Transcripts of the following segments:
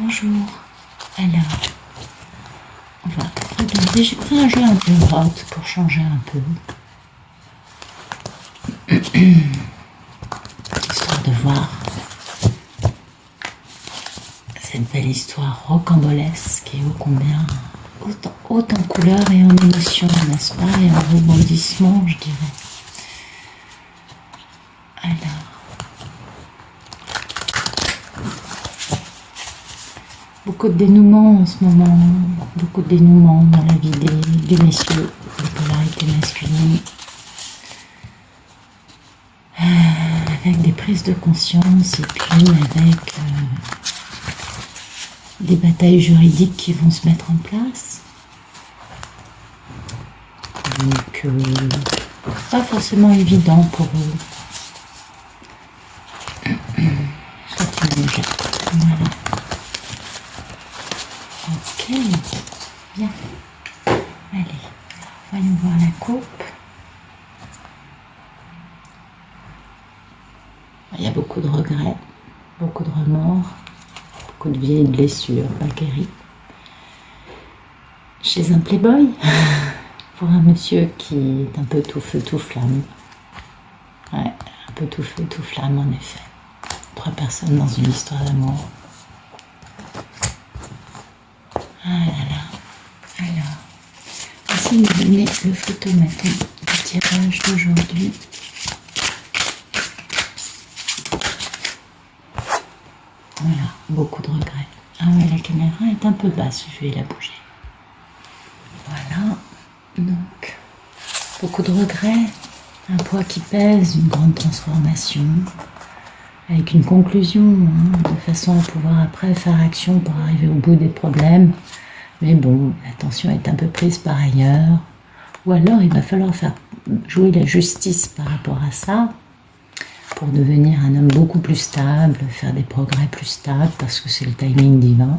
Bonjour. Alors, on va regarder. J'ai pris un jeu un peu hot pour changer un peu. Histoire de voir cette belle histoire rocambolesque et ô combien haute en couleurs et en émotions, n'est-ce pas, et en rebondissement, je dirais. Alors, beaucoup de dénouements en ce moment, beaucoup de dénouements dans la vie des messieurs, des polarités masculines, avec des prises de conscience et puis avec des batailles juridiques qui vont se mettre en place. Donc, pas forcément évident pour eux. Voilà. Ok, bien. Allez, voyons voir la coupe. Il y a beaucoup de regrets, beaucoup de remords, beaucoup de vieilles blessures pas guéries. Chez un playboy, pour un monsieur qui est un peu tout feu, tout flamme. Ouais, un peu tout feu, tout flamme en effet. 3 personnes dans une histoire d'amour. Ah là là. Alors, voici nous donner le photomaton du tirage d'aujourd'hui. Voilà, beaucoup de regrets. Ah ouais, la caméra est un peu basse, je vais la bouger. Voilà, donc, beaucoup de regrets, un poids qui pèse, une grande transformation, avec une conclusion, de façon à pouvoir après faire action pour arriver au bout des problèmes. Mais bon, l'attention est un peu prise par ailleurs. Ou alors il va falloir faire jouer la justice par rapport à ça, pour devenir un homme beaucoup plus stable, faire des progrès plus stables, parce que c'est le timing divin,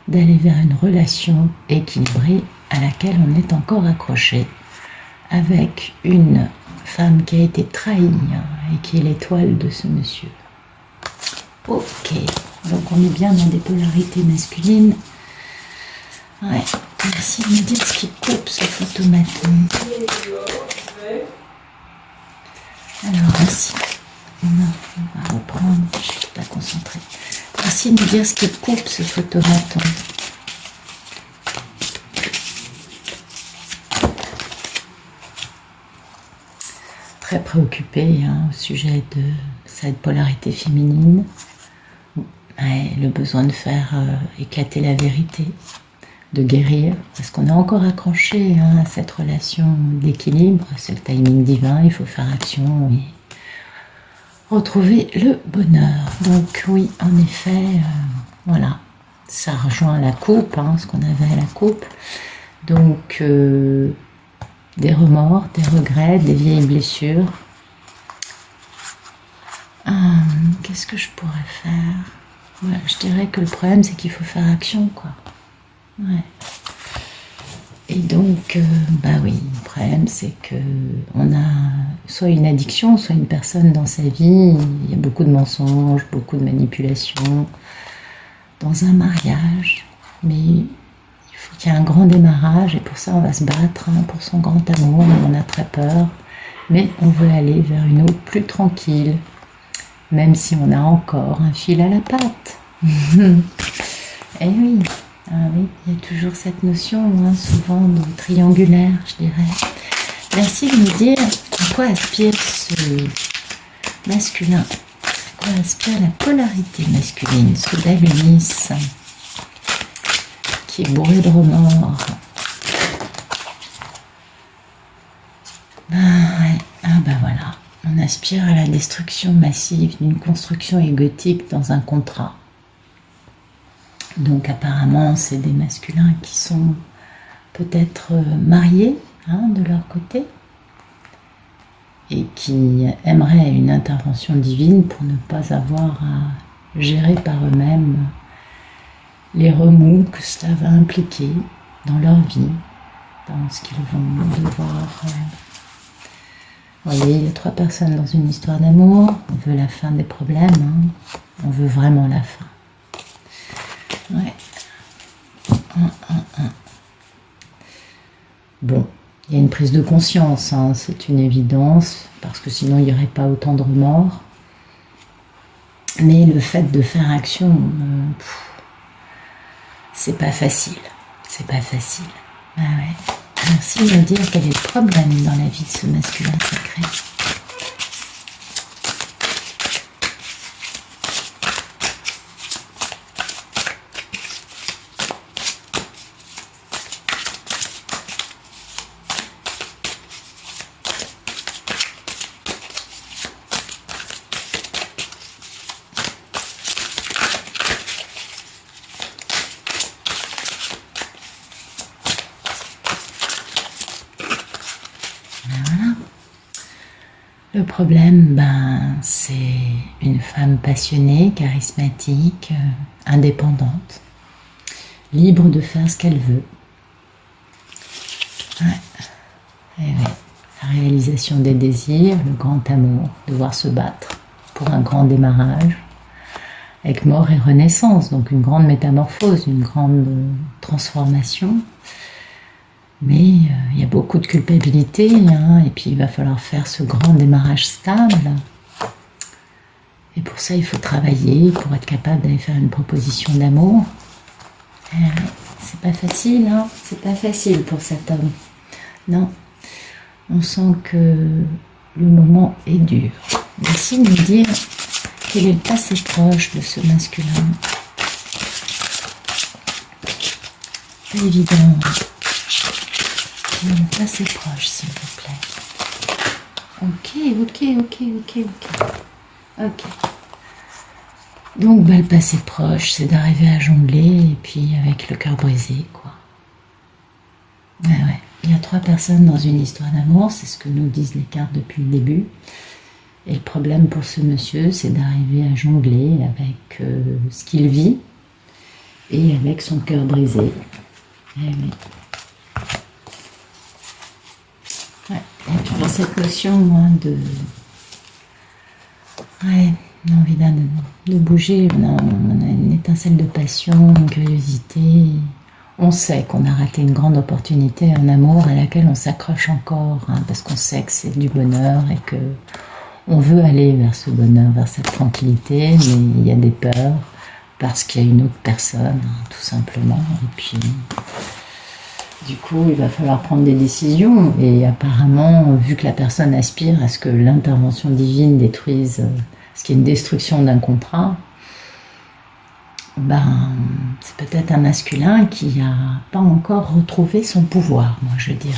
d'aller vers une relation équilibrée à laquelle on est encore accroché, avec une femme qui a été trahie et qui est l'étoile de ce monsieur. Ok, donc on est bien dans des polarités masculines. Ouais, merci de me dire ce qui coupe ce photomaton. Alors, ainsi. Non, on va reprendre, je ne suis pas concentrée. Merci de me dire ce qui coupe ce photomaton. Très préoccupé au sujet de cette polarité féminine. Ouais, le besoin de faire éclater la vérité, de guérir, parce qu'on est encore accroché à cette relation d'équilibre, c'est le timing divin, il faut faire action et retrouver le bonheur. Donc oui, en effet, voilà, ça rejoint la coupe, ce qu'on avait à la coupe. Donc des remords, des regrets, des vieilles blessures. Qu'est-ce que je pourrais faire? Voilà, je dirais que le problème, c'est qu'il faut faire action, quoi. Ouais. Et donc, oui, le problème, c'est que on a soit une addiction, soit une personne dans sa vie, il y a beaucoup de mensonges, beaucoup de manipulations, dans un mariage, mais il faut qu'il y ait un grand démarrage, et pour ça, on va se battre pour son grand amour, on a très peur, mais on veut aller vers une eau plus tranquille, même si on a encore un fil à la patte. Et oui. Ah oui, il y a toujours cette notion, souvent de triangulaire, je dirais. Merci de me dire à quoi aspire ce masculin, à quoi aspire la polarité masculine, ce bel Ulysse qui est bourré de remords. Voilà, on aspire à la destruction massive d'une construction égotique dans un contrat. Donc apparemment, c'est des masculins qui sont peut-être mariés de leur côté et qui aimeraient une intervention divine pour ne pas avoir à gérer par eux-mêmes les remous que cela va impliquer dans leur vie, dans ce qu'ils vont devoir. Vous voyez, il y a 3 personnes dans une histoire d'amour, on veut la fin des problèmes, on veut vraiment la fin. Il y a une prise de conscience, hein, c'est une évidence, parce que sinon il n'y aurait pas autant de remords. Mais le fait de faire action, c'est pas facile. C'est pas facile. Ah ouais. Merci de me dire quel est le problème dans la vie de ce masculin sacré. Le problème, c'est une femme passionnée, charismatique, indépendante, libre de faire ce qu'elle veut. Ouais. Et oui. La réalisation des désirs, le grand amour, devoir se battre pour un grand démarrage, avec mort et renaissance, donc une grande métamorphose, une grande transformation. Mais il y a beaucoup de culpabilité, hein, et puis il va falloir faire ce grand démarrage stable. Et pour ça, il faut travailler pour être capable d'aller faire une proposition d'amour. C'est pas facile, hein, c'est pas facile pour cet homme. Non, on sent que le moment est dur. Merci de me dire quel est le passé proche de ce masculin. Pas évident. Assez proche, s'il vous plaît. Ok. Donc, le passé proche, c'est d'arriver à jongler et puis avec le cœur brisé, quoi. Ouais. Il y a 3 personnes dans une histoire d'amour, c'est ce que nous disent les cartes depuis le début. Et le problème pour ce monsieur, c'est d'arriver à jongler avec ce qu'il vit et avec son cœur brisé. Oui. Et puis pour cette notion, moi, l'envie de bouger, on a une étincelle de passion, une curiosité. On sait qu'on a raté une grande opportunité, un amour à laquelle on s'accroche encore, hein, parce qu'on sait que c'est du bonheur et que on veut aller vers ce bonheur, vers cette tranquillité, mais il y a des peurs parce qu'il y a une autre personne, hein, tout simplement. Et puis, du coup, il va falloir prendre des décisions. Et apparemment, vu que la personne aspire à ce que l'intervention divine détruise, ce qui est une destruction d'un contrat, c'est peut-être un masculin qui n'a pas encore retrouvé son pouvoir, moi je dirais.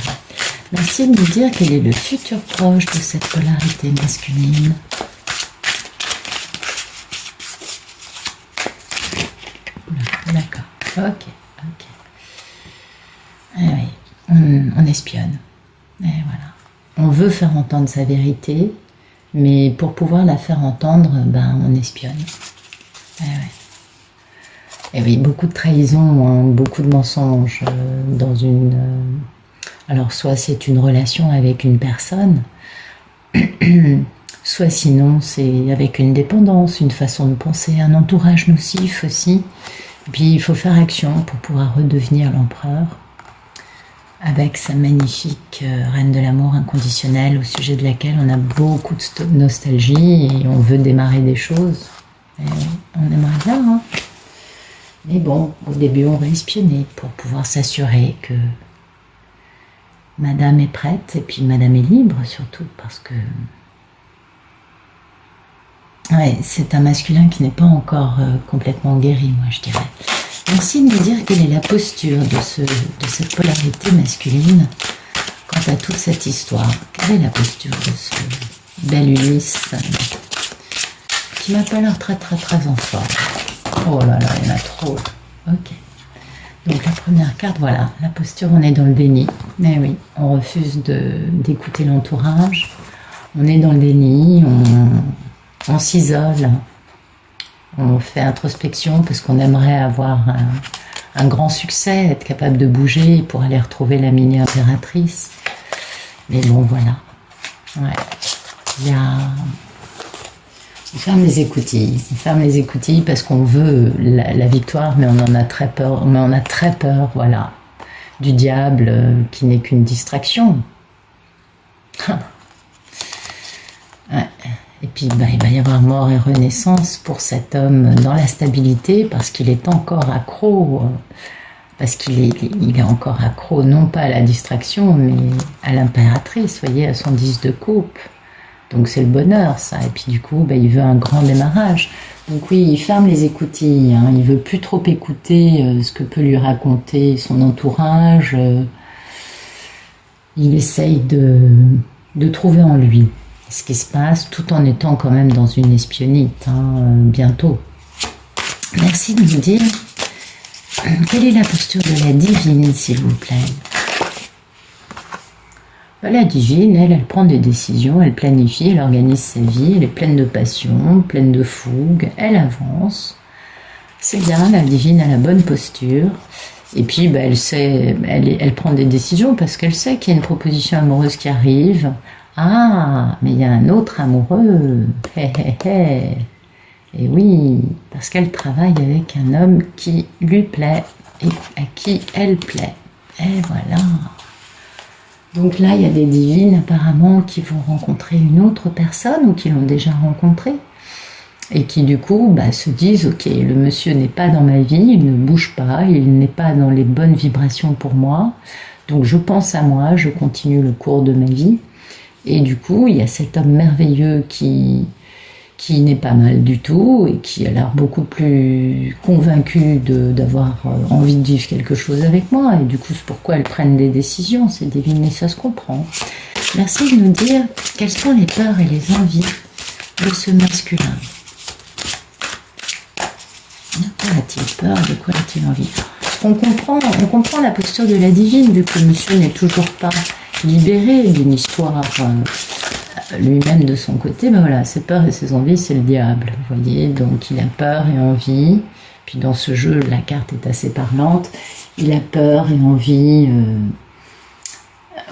Merci de me dire quel est le futur proche de cette polarité masculine. D'accord, ok. Oui, on espionne. Et voilà. On veut faire entendre sa vérité, mais pour pouvoir la faire entendre, on espionne. Et oui, beaucoup de trahison, hein, beaucoup de mensonges dans une... alors, soit c'est une relation avec une personne, soit sinon c'est avec une dépendance, une façon de penser, un entourage nocif aussi. Et puis il faut faire action pour pouvoir redevenir l'empereur avec sa magnifique reine de l'amour inconditionnel au sujet de laquelle on a beaucoup de nostalgie et on veut démarrer des choses. Et on aimerait bien, hein. Mais bon, au début on va espionner pour pouvoir s'assurer que Madame est prête et puis Madame est libre surtout parce que c'est un masculin qui n'est pas encore complètement guéri, moi je dirais. Merci de me dire quelle est la posture de cette polarité masculine quant à toute cette histoire. Quelle est la posture de ce bel Ulysse qui m'a pas l'air très en forme. Oh là là, il y en a trop. Ok. Donc la première carte, voilà, la posture, on est dans le déni. Mais oui, on refuse d'écouter l'entourage. On est dans le déni, on s'isole. On fait introspection parce qu'on aimerait avoir un grand succès, être capable de bouger pour aller retrouver la mini-impératrice. Mais bon, voilà. Ouais. Il y a... On ferme les écoutilles parce qu'on veut la victoire, mais on en a très peur. Mais on a très peur, voilà, du diable qui n'est qu'une distraction. Ouais. Et puis il va y avoir mort et renaissance pour cet homme dans la stabilité parce qu'il est encore accro, parce il est encore accro non pas à la distraction mais à l'impératrice, voyez, à son 10 de coupe. Donc c'est le bonheur ça, et puis du coup il veut un grand démarrage. Donc oui, il ferme les écoutilles, hein. Il veut plus trop écouter ce que peut lui raconter son entourage. Il essaye de trouver en lui ce qui se passe, tout en étant quand même dans une espionnite, hein, bientôt. Merci de nous dire quelle est la posture de la divine, s'il vous plaît. La divine, elle prend des décisions, elle planifie, elle organise sa vie, elle est pleine de passion, pleine de fougue, elle avance. C'est bien, la divine a la bonne posture. Et puis, elle sait, elle prend des décisions parce qu'elle sait qu'il y a une proposition amoureuse qui arrive. Ah, mais il y a un autre amoureux. Hé, hé, hé. Et oui, parce qu'elle travaille avec un homme qui lui plaît et à qui elle plaît. Et voilà. Donc là, il y a des divines apparemment qui vont rencontrer une autre personne ou qui l'ont déjà rencontrée. Et qui du coup se disent, ok, le monsieur n'est pas dans ma vie, il ne bouge pas, il n'est pas dans les bonnes vibrations pour moi. Donc je pense à moi, je continue le cours de ma vie. Et du coup, il y a cet homme merveilleux qui n'est pas mal du tout et qui a l'air beaucoup plus convaincu d'avoir envie de vivre quelque chose avec moi. Et du coup, c'est pourquoi elles prennent des décisions, c'est divine, et ça se comprend. Merci de nous dire quelles sont les peurs et les envies de ce masculin. De quoi a-t-il peur? De quoi a-t-il envie? On comprend la posture de la divine, vu que le monsieur n'est toujours pas libéré d'une histoire lui-même de son côté. Voilà, ses peurs et ses envies, c'est le diable, vous voyez. Donc il a peur et envie. Puis dans ce jeu, la carte est assez parlante. Il a peur et envie.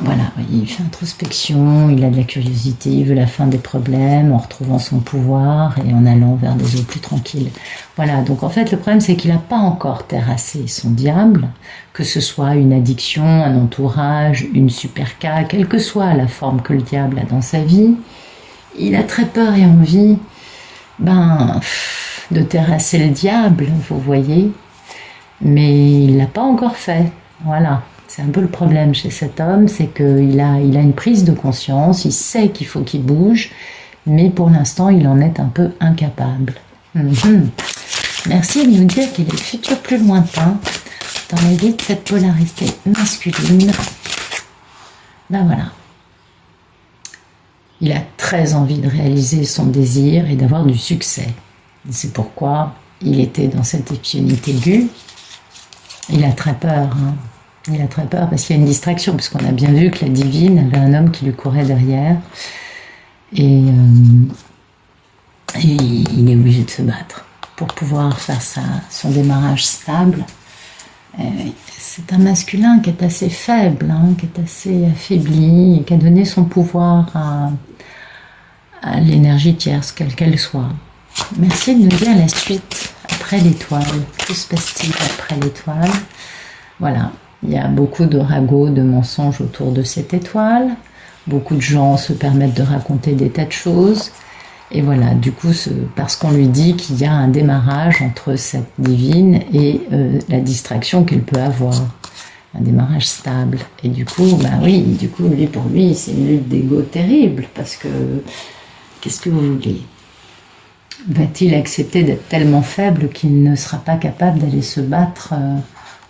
Voilà, il fait introspection, il a de la curiosité, il veut la fin des problèmes en retrouvant son pouvoir et en allant vers des eaux plus tranquilles. Voilà, donc en fait le problème c'est qu'il n'a pas encore terrassé son diable, que ce soit une addiction, un entourage, une super cas, quelle que soit la forme que le diable a dans sa vie, il a très peur et envie de terrasser le diable, vous voyez, mais il ne l'a pas encore fait, voilà. C'est un peu le problème chez cet homme, c'est qu'il a une prise de conscience, il sait qu'il faut qu'il bouge, mais pour l'instant, il en est un peu incapable. Merci de nous dire qu'il y a des futurs plus lointains dans la vie de cette polarité masculine. Voilà. Il a très envie de réaliser son désir et d'avoir du succès. C'est pourquoi il était dans cette espionnite aiguë. Il a très peur, hein. Il a très peur parce qu'il y a une distraction, puisqu'on a bien vu que la divine avait un homme qui lui courait derrière. Et il est obligé de se battre pour pouvoir faire son démarrage stable. C'est un masculin qui est assez faible, hein, qui est assez affaibli, et qui a donné son pouvoir à l'énergie tierce, quelle qu'elle soit. Merci de nous dire la suite après l'étoile. Que se passe-t-il après l'étoile? Voilà. Il y a beaucoup de ragots, de mensonges autour de cette étoile. Beaucoup de gens se permettent de raconter des tas de choses. Et voilà, du coup, parce qu'on lui dit qu'il y a un démarrage entre cette divine et la distraction qu'elle peut avoir. Un démarrage stable. Et du coup, pour lui, c'est une lutte d'ego terrible. Parce que, qu'est-ce que vous voulez? Va-t-il accepter d'être tellement faible qu'il ne sera pas capable d'aller se battre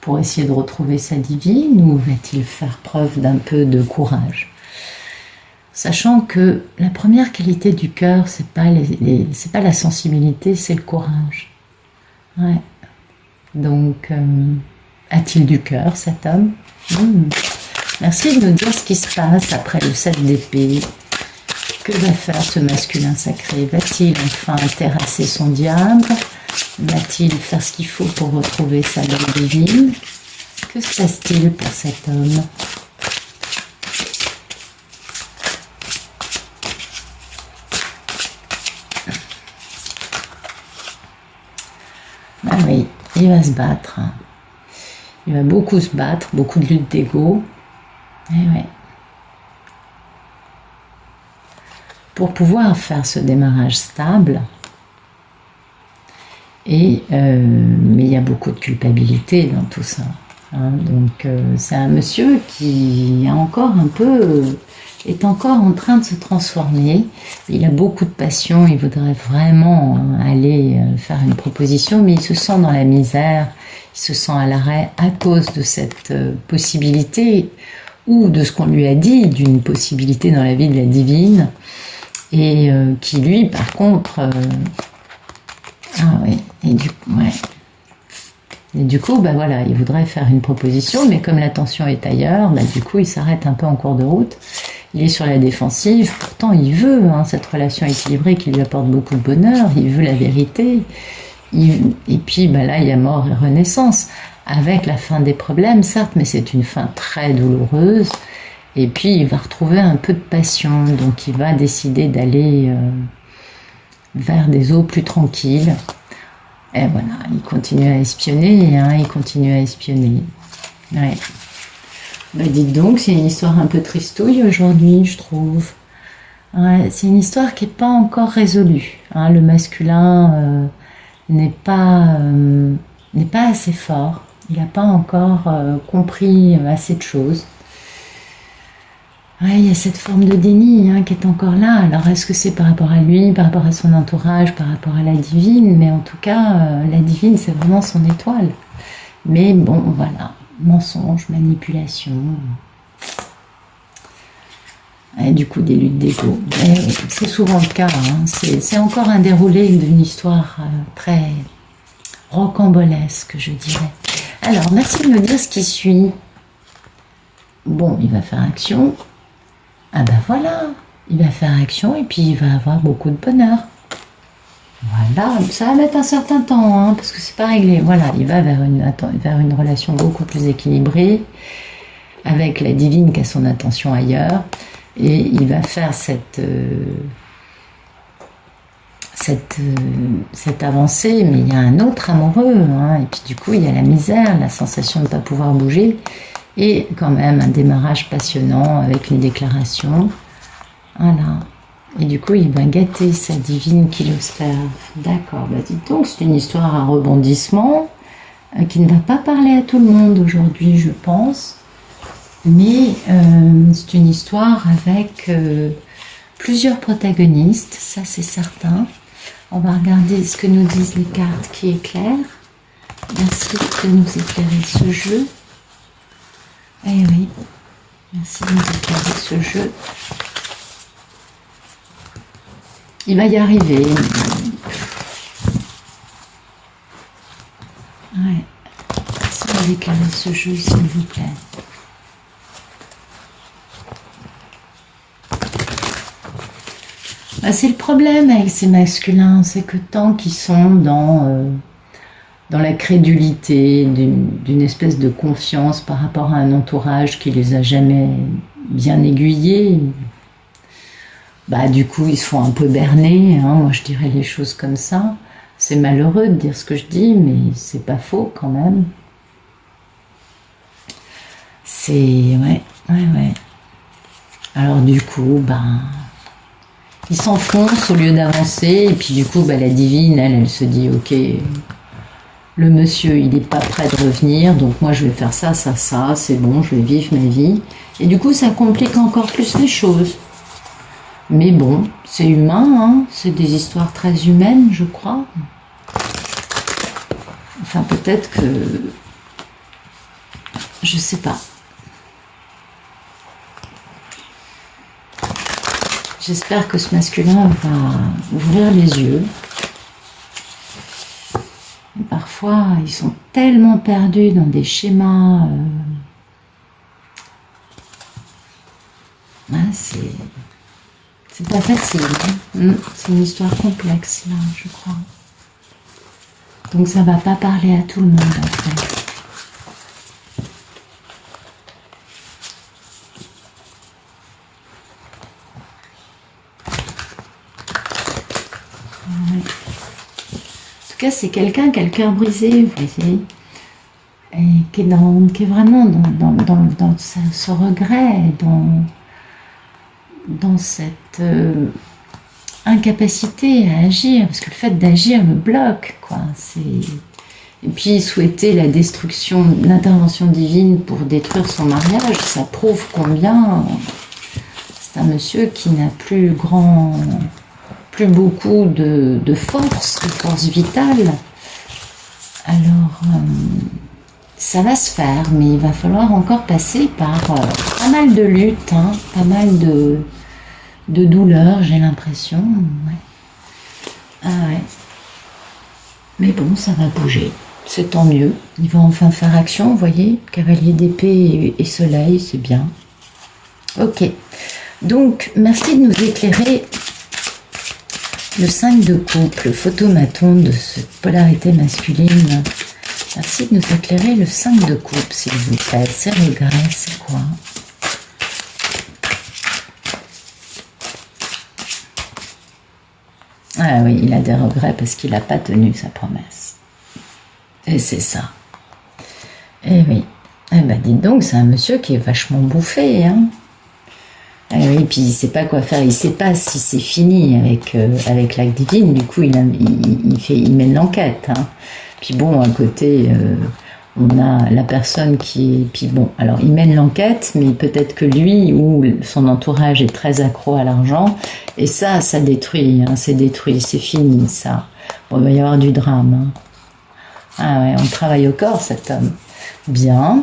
pour essayer de retrouver sa divine, ou va-t-il faire preuve d'un peu de courage? Sachant que la première qualité du cœur, c'est pas la sensibilité, c'est le courage. Ouais. Donc, a-t-il du cœur, cet homme? Merci de nous dire ce qui se passe après le 7 d'épée. Que va faire ce masculin sacré? Va-t-il enfin terrasser son diable? Va-t-il faire ce qu'il faut pour retrouver sa belle divine? Que se passe-t-il pour cet homme? Ah oui, il va se battre. Il va beaucoup se battre, beaucoup de lutte d'ego. Et ouais. Pour pouvoir faire ce démarrage stable, mais il y a beaucoup de culpabilité dans tout ça. Hein. Donc c'est un monsieur qui a encore est encore en train de se transformer. Il a beaucoup de passion, il voudrait vraiment aller faire une proposition, mais il se sent dans la misère, il se sent à l'arrêt à cause de cette possibilité, ou de ce qu'on lui a dit, d'une possibilité dans la vie de la divine, et qui lui, par contre... ah oui, et du coup, bah voilà, il voudrait faire une proposition, mais comme l'attention est ailleurs, bah du coup, il s'arrête un peu en cours de route. Il est sur la défensive, pourtant il veut cette relation équilibrée qui lui apporte beaucoup de bonheur, il veut la vérité. Et puis bah là, il y a mort et renaissance, avec la fin des problèmes, certes, mais c'est une fin très douloureuse. Et puis il va retrouver un peu de passion, donc il va décider d'aller vers des eaux plus tranquilles. Et voilà, il continue à espionner, il continue à espionner. Ouais. Bah dites donc, c'est une histoire un peu tristouille aujourd'hui, je trouve. Ouais, c'est une histoire qui n'est pas encore résolue. Le masculin n'est pas assez fort. Il n'a pas encore compris assez de choses. Ouais, il y a cette forme de déni qui est encore là. Alors, est-ce que c'est par rapport à lui, par rapport à son entourage, par rapport à la divine? Mais en tout cas, la divine, c'est vraiment son étoile. Mais bon, voilà, mensonge, manipulation. Et du coup, des luttes d'ego. C'est souvent le cas. C'est encore un déroulé d'une histoire très rocambolesque, je dirais. Alors, merci de me dire ce qui suit. Bon, il va faire action. Ah ben voilà, il va faire action et puis il va avoir beaucoup de bonheur. Voilà, ça va mettre un certain temps, parce que c'est pas réglé. Voilà, il va vers une relation beaucoup plus équilibrée, avec la divine qui a son attention ailleurs, et il va faire cette avancée, mais il y a un autre amoureux, et puis du coup il y a la misère, la sensation de ne pas pouvoir bouger, et quand même un démarrage passionnant avec une déclaration. Voilà. Et du coup, il va gâter sa divine qui l'observe. D'accord, bah dites donc, c'est une histoire à rebondissement qui ne va pas parler à tout le monde aujourd'hui, je pense. Mais c'est une histoire avec plusieurs protagonistes, ça c'est certain. On va regarder ce que nous disent les cartes qui éclairent. Merci de nous éclairer ce jeu. Eh oui, merci de nous éclairer ce jeu. Il va y arriver. Ouais. Merci de nous éclairer ce jeu, s'il vous plaît. C'est le problème avec ces masculins, c'est que tant qu'ils sont dans la crédulité, d'une espèce de confiance par rapport à un entourage qui les a jamais bien aiguillés, bah du coup ils se font un peu berner, moi je dirais les choses comme ça. C'est malheureux de dire ce que je dis, mais c'est pas faux quand même. C'est... ouais. Alors du coup, ils s'enfoncent au lieu d'avancer, et puis du coup, la divine, elle se dit, ok, le monsieur, il n'est pas prêt de revenir, donc moi je vais faire ça, c'est bon, je vais vivre ma vie. Et du coup, ça complique encore plus les choses. Mais bon, c'est humain, c'est des histoires très humaines, je crois. Enfin, peut-être que... je sais pas. J'espère que ce masculin va ouvrir les yeux. Et parfois, ils sont tellement perdus dans des schémas... c'est pas facile. C'est une histoire complexe, là, je crois. Donc ça va pas parler à tout le monde, en fait. Ouais. En tout cas, c'est quelqu'un qui a le cœur brisé, vous voyez. et qui est vraiment dans ce regret, dans cette incapacité à agir, parce que le fait d'agir le bloque, quoi. Et puis souhaiter la destruction, l'intervention divine pour détruire son mariage, ça prouve combien c'est un monsieur qui n'a plus beaucoup de force vitale. Alors, ça va se faire, mais il va falloir encore passer par pas mal de luttes, hein, pas mal de douleurs, j'ai l'impression. Ouais. Ah ouais. Mais bon, ça va bouger. C'est tant mieux. Il va enfin faire action, vous voyez. Cavalier d'épée et soleil, c'est bien. Ok. Donc, merci de nous éclairer le 5 de coupe, le photomaton de cette polarité masculine. Merci de nous éclairer le 5 de coupe, s'il vous plaît. Ses regrets, c'est quoi? Ah oui, il a des regrets parce qu'il n'a pas tenu sa promesse. Et c'est ça. Eh oui. Eh ben dites donc, c'est un monsieur qui est vachement bouffé, hein. Eh oui, puis il ne sait pas quoi faire, il ne sait pas si c'est fini avec l'acte divine, du coup il mène l'enquête, hein. Puis bon, à côté, on a la personne qui est... Puis bon, alors il mène l'enquête, mais peut-être que lui ou son entourage est très accro à l'argent, et ça détruit, hein, c'est détruit, c'est fini, ça. Bon, il va y avoir du drame, hein. Ah ouais, on travaille au corps, cet homme. Bien.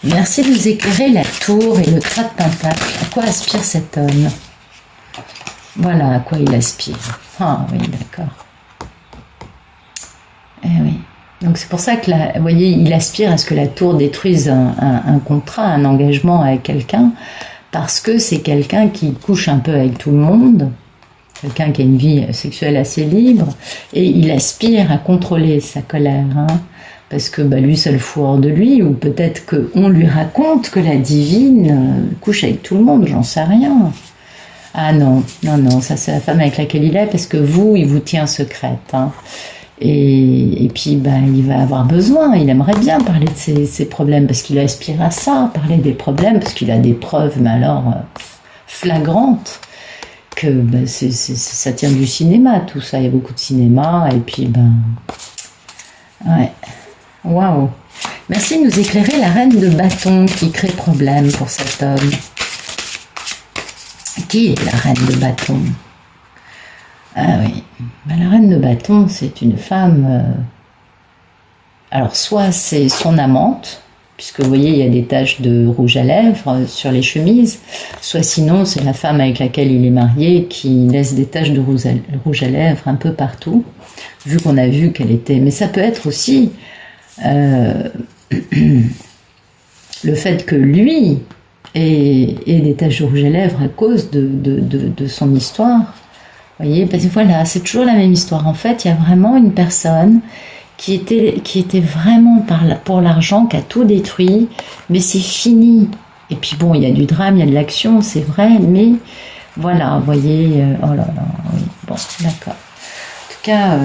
Merci de nous éclairer la tour et le 3 de pentacle. À quoi aspire cet homme? Voilà à quoi il aspire. Ah oui, d'accord. Eh oui. Donc c'est pour ça que, vous voyez, il aspire à ce que la tour détruise un contrat, un engagement avec quelqu'un, parce que c'est quelqu'un qui couche un peu avec tout le monde, quelqu'un qui a une vie sexuelle assez libre, et il aspire à contrôler sa colère, hein. Parce que lui, ça le fout hors de lui, ou peut-être qu'on lui raconte que la divine couche avec tout le monde, j'en sais rien. Ah non, ça c'est la femme avec laquelle il est, parce que il vous tient secrète, hein. Et puis il va avoir besoin, il aimerait bien parler de ses problèmes, parce qu'il aspire à ça, parler des problèmes, parce qu'il a des preuves, mais alors flagrantes, que ça tient du cinéma, tout ça, il y a beaucoup de cinéma, et puis ouais. Waouh! Merci de nous éclairer la reine de bâton qui crée problème pour cet homme. Qui est la reine de bâton? Ah oui, la reine de bâton, c'est une femme... alors, soit c'est son amante, puisque vous voyez, il y a des taches de rouge à lèvres sur les chemises, soit sinon, c'est la femme avec laquelle il est marié qui laisse des taches de rouge à lèvres un peu partout, vu qu'on a vu qu'elle était... Mais ça peut être aussi... le fait que lui ait des taches de rouge à lèvres à cause de son histoire. Vous voyez, parce que voilà, c'est toujours la même histoire. En fait, il y a vraiment une personne qui était vraiment pour l'argent, qui a tout détruit, mais c'est fini. Et puis bon, il y a du drame, il y a de l'action, c'est vrai, mais voilà, vous voyez, oh là là, oui, bon, d'accord. En tout cas...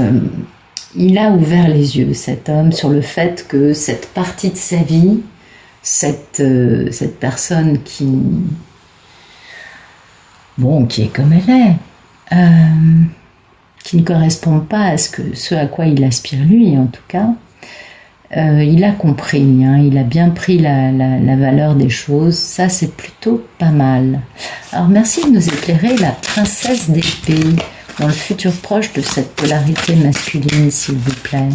il a ouvert les yeux, cet homme, sur le fait que cette partie de sa vie, cette personne qui est comme elle est, qui ne correspond pas à ce à quoi il aspire lui, en tout cas, il a compris, hein, il a bien pris la valeur des choses, ça c'est plutôt pas mal. Alors merci de nous éclairer la princesse d'épée, dans le futur proche de cette polarité masculine, s'il vous plaît.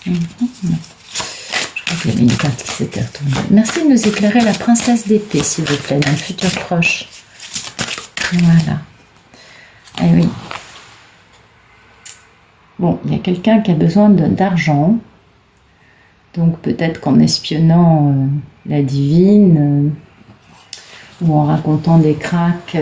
Je crois qu'il y avait une carte qui s'était retournée. Merci de nous éclairer la princesse d'épée, s'il vous plaît, dans le futur proche. Voilà. Eh oui. Bon, il y a quelqu'un qui a besoin d'argent, donc peut-être qu'en espionnant la divine ou en racontant des cracks,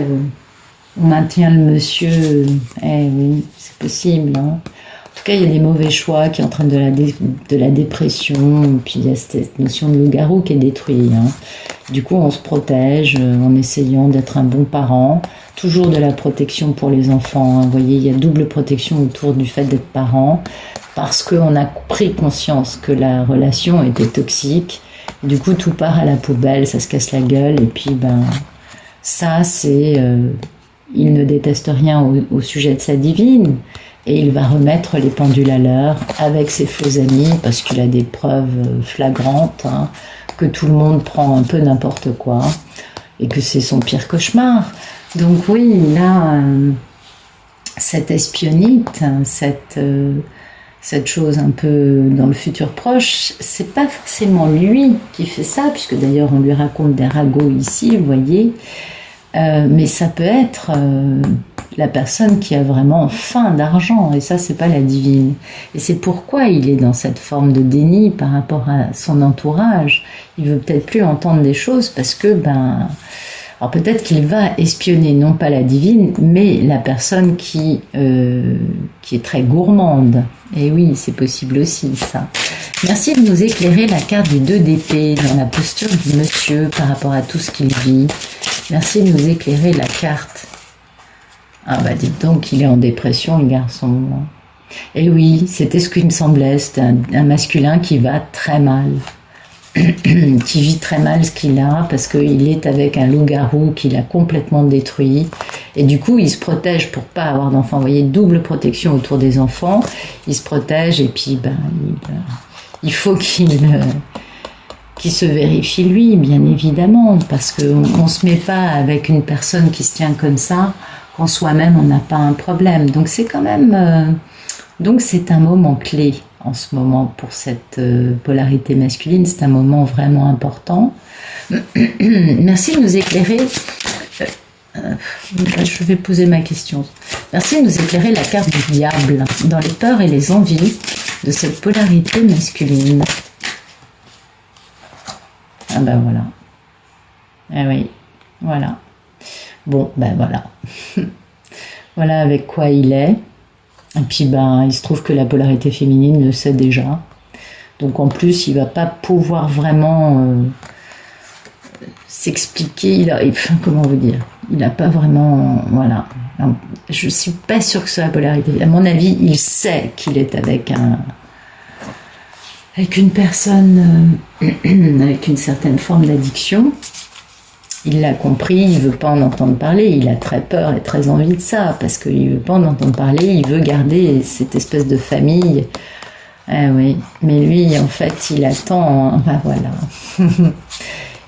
on maintient le monsieur. Eh oui, c'est possible, hein. En tout cas, il y a des mauvais choix qui entraînent de la dépression, puis il y a cette notion de loup-garou qui est détruite. Hein. Du coup, on se protège en essayant d'être un bon parent, toujours de la protection pour les enfants. Hein. Vous voyez, il y a double protection autour du fait d'être parent, parce qu'on a pris conscience que la relation était toxique. Du coup, tout part à la poubelle, ça se casse la gueule, et puis ça, c'est... il ne déteste rien au sujet de sa divine, et il va remettre les pendules à l'heure avec ses faux amis, parce qu'il a des preuves flagrantes, hein, que tout le monde prend un peu n'importe quoi, et que c'est son pire cauchemar. Donc oui, il a cette espionnite, cette chose un peu dans le futur proche, c'est pas forcément lui qui fait ça, puisque d'ailleurs on lui raconte des ragots ici, vous voyez, mais ça peut être la personne qui a vraiment faim d'argent, et ça c'est pas la divine. Et c'est pourquoi il est dans cette forme de déni par rapport à son entourage. Il veut peut-être plus entendre des choses parce que alors peut-être qu'il va espionner non pas la divine, mais la personne qui est très gourmande. Et oui, c'est possible aussi ça. Merci de nous éclairer la carte du 2 d'épée dans la posture du monsieur par rapport à tout ce qu'il vit. Merci de nous éclairer la carte. Ah bah dites donc, il est en dépression, le garçon. Et oui, c'était ce qu'il me semblait, c'était un masculin qui va très mal. Qui vit très mal ce qu'il a, parce qu'il est avec un loup-garou qui l'a complètement détruit. Et du coup, il se protège pour pas avoir d'enfants. Vous voyez, double protection autour des enfants. Il se protège et puis il faut qu'il se vérifie lui, bien évidemment, parce qu'on se met pas avec une personne qui se tient comme ça quand soi-même on n'a pas un problème. Donc c'est quand même donc c'est un moment clé en ce moment pour cette polarité masculine, c'est un moment vraiment important. Merci de nous éclairer. Je vais poser ma question. Merci de nous éclairer la carte du diable dans les peurs et les envies de cette polarité masculine. Ah ben voilà. Ah oui, voilà. Bon, ben voilà. Voilà avec quoi il est. Et puis il se trouve que la polarité féminine le sait déjà. Donc en plus, il va pas pouvoir vraiment s'expliquer. Comment vous dire? Il n'a pas vraiment... Voilà. Alors, je suis pas sûre que ce soit la polarité. À mon avis, il sait qu'il est avec une personne avec une certaine forme d'addiction. Il l'a compris, il veut pas en entendre parler, il a très peur et très envie de ça, parce qu'il veut pas en entendre parler, il veut garder cette espèce de famille. Ah oui, mais lui, en fait, il attend, voilà.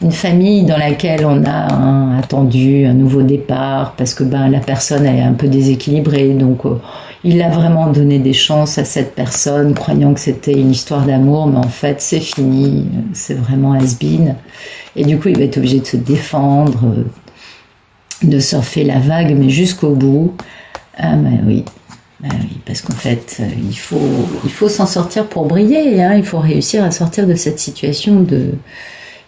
Une famille dans laquelle on a attendu un nouveau départ, parce que la personne est un peu déséquilibrée, donc il a vraiment donné des chances à cette personne, croyant que c'était une histoire d'amour, mais en fait, c'est fini, c'est vraiment has-been. Et du coup, il va être obligé de se défendre, de surfer la vague, mais jusqu'au bout. Ah oui, parce qu'en fait, il faut s'en sortir pour briller. Hein. Il faut réussir à sortir de cette situation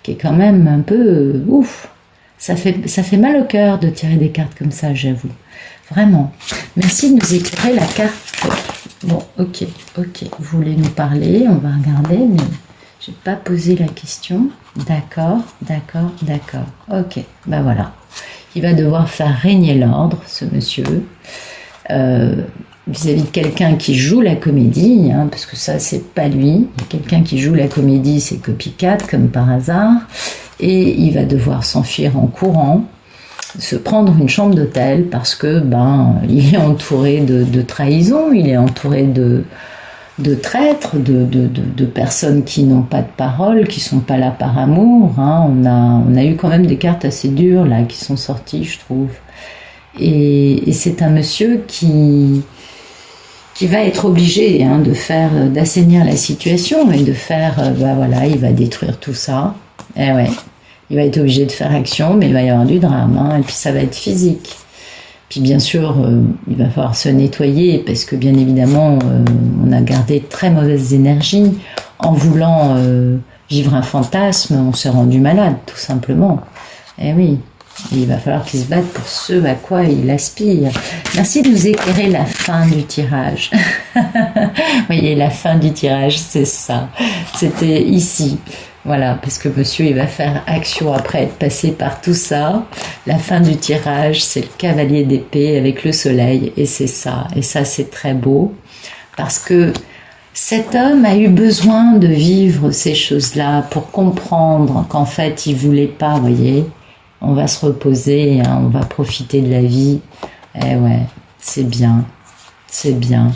qui est quand même un peu ouf. Ça fait mal au cœur de tirer des cartes comme ça, j'avoue. Vraiment. Merci de nous éclairer la carte. Bon, ok. Vous voulez nous parler, on va regarder, mais j'ai pas posé la question. D'accord. Ok, voilà. Il va devoir faire régner l'ordre, ce monsieur, vis-à-vis de quelqu'un qui joue la comédie, hein, parce que ça, c'est pas lui. Quelqu'un qui joue la comédie, c'est copycat, comme par hasard, et il va devoir s'enfuir en courant, se prendre une chambre d'hôtel, parce que, il est entouré de trahison, il est entouré de traîtres, de personnes qui n'ont pas de parole, qui sont pas là par amour. Hein. On a eu quand même des cartes assez dures là qui sont sorties, je trouve. Et c'est un monsieur qui va être obligé d'assainir la situation et de faire, il va détruire tout ça. Et ouais, il va être obligé de faire action, mais il va y avoir du drame, hein, et puis ça va être physique. Puis bien sûr, il va falloir se nettoyer parce que bien évidemment, on a gardé de très mauvaises énergies. En voulant vivre un fantasme, on s'est rendu malade, tout simplement. Eh oui. Et il va falloir qu'il se batte pour ce à quoi il aspire. Merci de nous éclairer la fin du tirage. Vous voyez, la fin du tirage, c'est ça. C'était ici. Voilà, parce que monsieur, il va faire action après être passé par tout ça. La fin du tirage, c'est le cavalier d'épée avec le soleil, et c'est ça. Et ça, c'est très beau, parce que cet homme a eu besoin de vivre ces choses-là pour comprendre qu'en fait, il voulait pas, vous voyez, on va se reposer, hein, on va profiter de la vie. Eh ouais, c'est bien, c'est bien.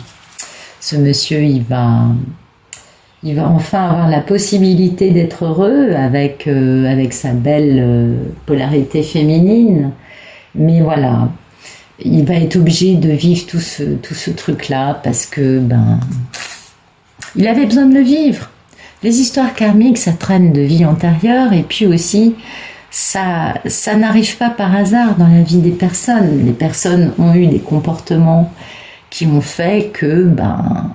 Ce monsieur, il va enfin avoir la possibilité d'être heureux avec, avec sa belle polarité féminine. Mais voilà, il va être obligé de vivre tout ce truc-là parce que, ben, il avait besoin de le vivre. Les histoires karmiques, ça traîne de vie antérieure, et puis aussi, ça n'arrive pas par hasard dans la vie des personnes. Les personnes ont eu des comportements qui ont fait que, ben,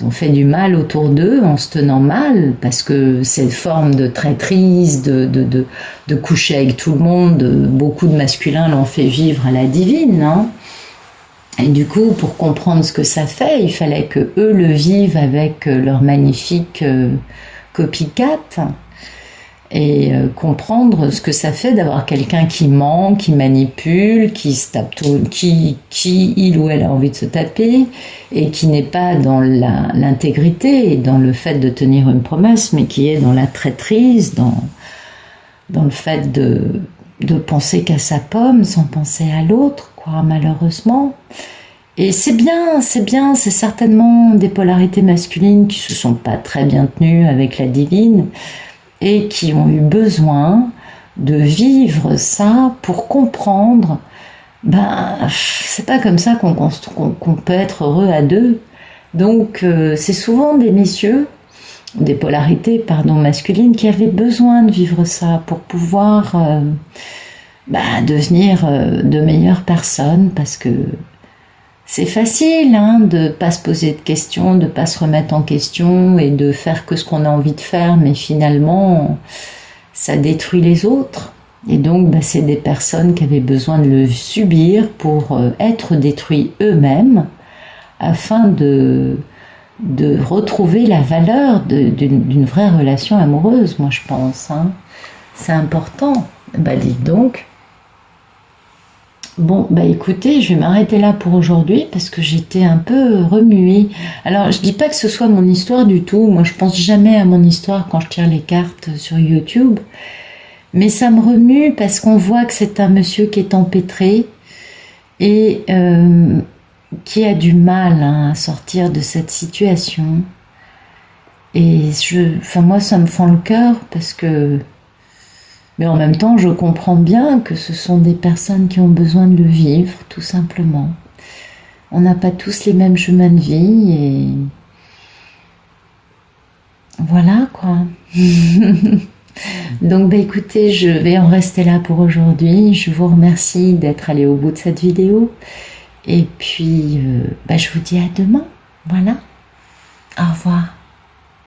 ils ont fait du mal autour d'eux en se tenant mal, parce que cette forme de traîtrise, de coucher avec tout le monde, beaucoup de masculins l'ont fait vivre à la divine, hein. Et du coup, pour comprendre ce que ça fait, il fallait que eux le vivent avec leur magnifique copycat, et comprendre ce que ça fait d'avoir quelqu'un qui ment, qui manipule, qui se tape tout, qui il ou elle a envie de se taper, et qui n'est pas dans l'intégrité et dans le fait de tenir une promesse, mais qui est dans la traîtrise, dans le fait de penser qu'à sa pomme sans penser à l'autre, quoi, malheureusement. Et c'est bien, c'est certainement des polarités masculines qui se sont pas très bien tenues avec la divine, et qui ont eu besoin de vivre ça pour comprendre, ben, c'est pas comme ça qu'on peut être heureux à deux. Donc, c'est souvent des messieurs, des polarités, pardon, masculines, qui avaient besoin de vivre ça pour pouvoir devenir de meilleures personnes, parce que c'est facile, hein, de pas se poser de questions, de pas se remettre en question et de faire que ce qu'on a envie de faire, mais finalement, ça détruit les autres. Et donc, c'est des personnes qui avaient besoin de le subir pour être détruits eux-mêmes, afin de retrouver la valeur d'une vraie relation amoureuse, moi je pense, hein. C'est important. Dites donc. Bon, écoutez, je vais m'arrêter là pour aujourd'hui parce que j'étais un peu remuée. Alors, je dis pas que ce soit mon histoire du tout. Moi, je pense jamais à mon histoire quand je tire les cartes sur YouTube. Mais ça me remue parce qu'on voit que c'est un monsieur qui est empêtré et qui a du mal, hein, à sortir de cette situation. Et moi, ça me fend le cœur parce que... Mais en même temps, je comprends bien que ce sont des personnes qui ont besoin de le vivre, tout simplement. On n'a pas tous les mêmes chemins de vie, et voilà, quoi. Donc, écoutez, je vais en rester là pour aujourd'hui. Je vous remercie d'être allé au bout de cette vidéo. Et puis, je vous dis à demain. Voilà. Au revoir.